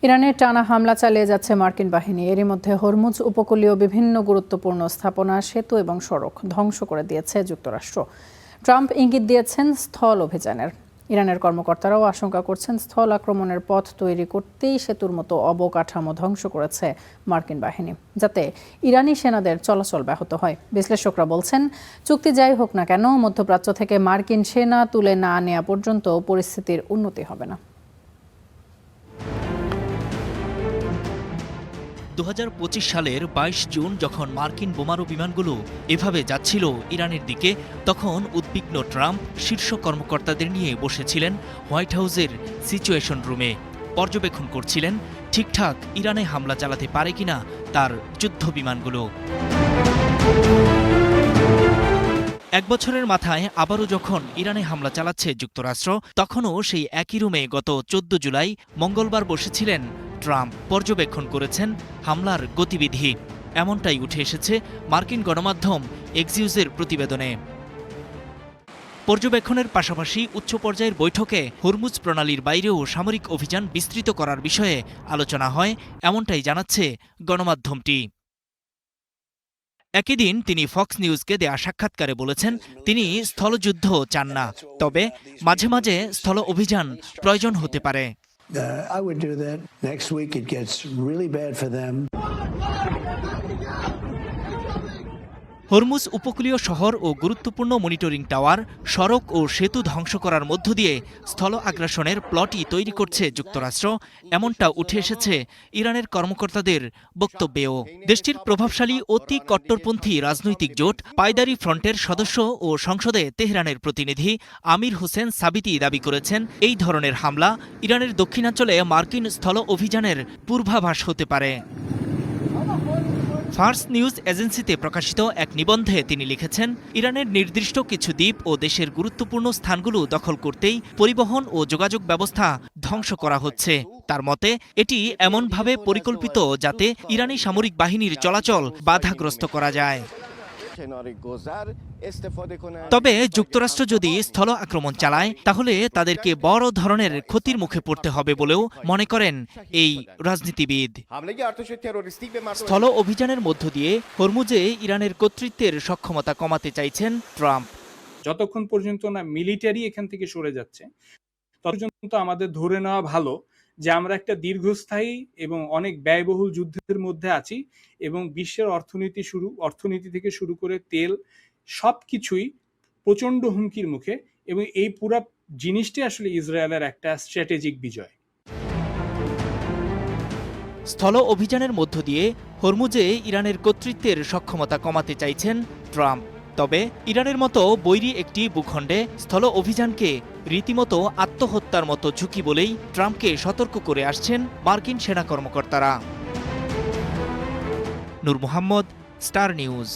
ইরানের টানা হামলা চালিয়ে যাচ্ছে মার্কিন বাহিনী। এরই মধ্যে হরমুজ উপকূলীয় বিভিন্ন গুরুত্বপূর্ণ স্থাপনা, সেতু এবং সড়ক ধ্বংস করে দিয়েছে যুক্তরাষ্ট্র। ট্রাম্প ইঙ্গিত দিয়েছেন স্থল অভিযানের। ইরানের কর্মকর্তারাও আশঙ্কা করছেন স্থল আক্রমণের পথ তৈরি করতেই সেতুর মতো অবকাঠামো ধ্বংস করেছে মার্কিন বাহিনী, যাতে ইরানি সেনাদের চলাচল ব্যাহত হয়। বিশ্লেষকরা বলছেন, চুক্তি যাই হোক না কেন, মধ্যপ্রাচ্য থেকে মার্কিন সেনা তুলে না নেওয়া পর্যন্ত পরিস্থিতির উন্নতি হবে না। 2025 সালের 22 জুন যখন মার্কিন বোমারু বিমানগুলো এভাবে যাচ্ছিল ইরানের দিকে, তখন উদ্বিগ্ন ট্রাম্প শীর্ষ কর্মকর্তাদের নিয়ে বসেছিলেন হোয়াইট হাউসের সিচুয়েশন রুমে। পর্যবেক্ষণ করছিলেন ঠিকঠাক ইরানে হামলা চালাতে পারে কিনা তার যুদ্ধ বিমানগুলো। এক বছরের মাথায় আবারও যখন ইরানে হামলা চালাচ্ছে যুক্তরাষ্ট্র, তখনও সেই একই রুমে গত 14 জুলাই মঙ্গলবার বসেছিলেন ট্রাম্প। পর্যবেক্ষণ করেছেন হামলার গতিবিধি। এমনটাই উঠে এসেছে মার্কিন গণমাধ্যম এক্সিউজের প্রতিবেদনে। পর্যবেক্ষণের পাশাপাশি উচ্চ পর্যায়ের বৈঠকে হরমুজ প্রণালীর বাইরেও সামরিক অভিযান বিস্তৃত করার বিষয়ে আলোচনা হয়, এমনটাই জানাচ্ছে গণমাধ্যমটি। একই দিন তিনি ফক্স নিউজকে দেয়া সাক্ষাৎকারে বলেছেন, তিনি স্থলযুদ্ধ চান না, তবে মাঝে মাঝে স্থল অভিযান প্রয়োজন হতে পারে। I would do that. Next week it gets really bad for them. Hormuz উপকূলীয় শহর ও গুরুত্বপূর্ণ মনিটরিং টাওয়ার, সড়ক ও সেতু ধ্বংস করার মধ্য দিয়ে স্থল আগ্রাসনের প্লটই তৈরি করছে যুক্তরাষ্ট্র, এমনটা উঠে এসেছে ইরানের কর্মকর্তাদের বক্তব্যেও। দেশটির প্রভাবশালী অতি কট্টরপন্থী রাজনৈতিক জোট পায়দারি ফ্রন্টের সদস্য ও সংসদে তেহরানের প্রতিনিধি আমির হোসেন সাবিতি দাবি করেছেন, এই ধরনের হামলা ইরানের দক্ষিণাঞ্চলে মার্কিন স্থল অভিযানের পূর্বাভাস হতে পারে। ফার্স নিউজ এজেন্সিতে প্রকাশিত এক নিবন্ধে তিনি লিখেছেন, ইরানের নির্দিষ্ট কিছু দ্বীপ ও দেশের গুরুত্বপূর্ণ স্থানগুলো দখল করতেই পরিবহন ও যোগাযোগ ব্যবস্থা ধ্বংস করা হচ্ছে। তার মতে, এটি এমনভাবে পরিকল্পিত যাতে ইরানি সামরিক বাহিনীর চলাচল বাধাগ্রস্ত করা যায়। তবে যুক্তরাষ্ট্র যদি স্থল আক্রমণ চালায়, তাহলে তাদেরকে বড় ধরনের ক্ষতির মুখে পড়তে হবে বলেও মনে করেন এই রাজনীতিবিদ। স্থল অভিযানের মধ্য দিয়ে হরমুজে ইরানের কর্তৃত্বের সক্ষমতা কমাতে চাইছেন ট্রাম্প। যতক্ষণ পর্যন্ত না মিলিটারি এখান থেকে সরে যাচ্ছে, ততক্ষণ আমাদের ধরে নেওয়া ভালো যে আমরা একটা দীর্ঘস্থায়ী এবং অনেক ব্যয়বহুল যুদ্ধের মধ্যে আছি, এবং বিশ্বের অর্থনীতি থেকে শুরু করে তেল সবকিছুই প্রচন্ড হুমকির মুখে, এবং এই পুরো জিনিসটি আসলে ইসরায়েলের একটা স্ট্র্যাটেজিক বিজয়। স্থল অভিযানের মধ্য দিয়ে হরমুজে ইরানের কর্তৃত্বের সক্ষমতা কমাতে চাইছেন ট্রাম্প। তবে ইরানের মতো বৈরী একটি ভূখণ্ডে স্থল অভিযানকে রীতিমতো আত্মহত্যার মতো ঝুঁকি বলেই ট্রাম্পকে সতর্ক করে আসছেন মার্কিন সেনা কর্মকর্তারা। নূর মোহাম্মদ, স্টার নিউজ।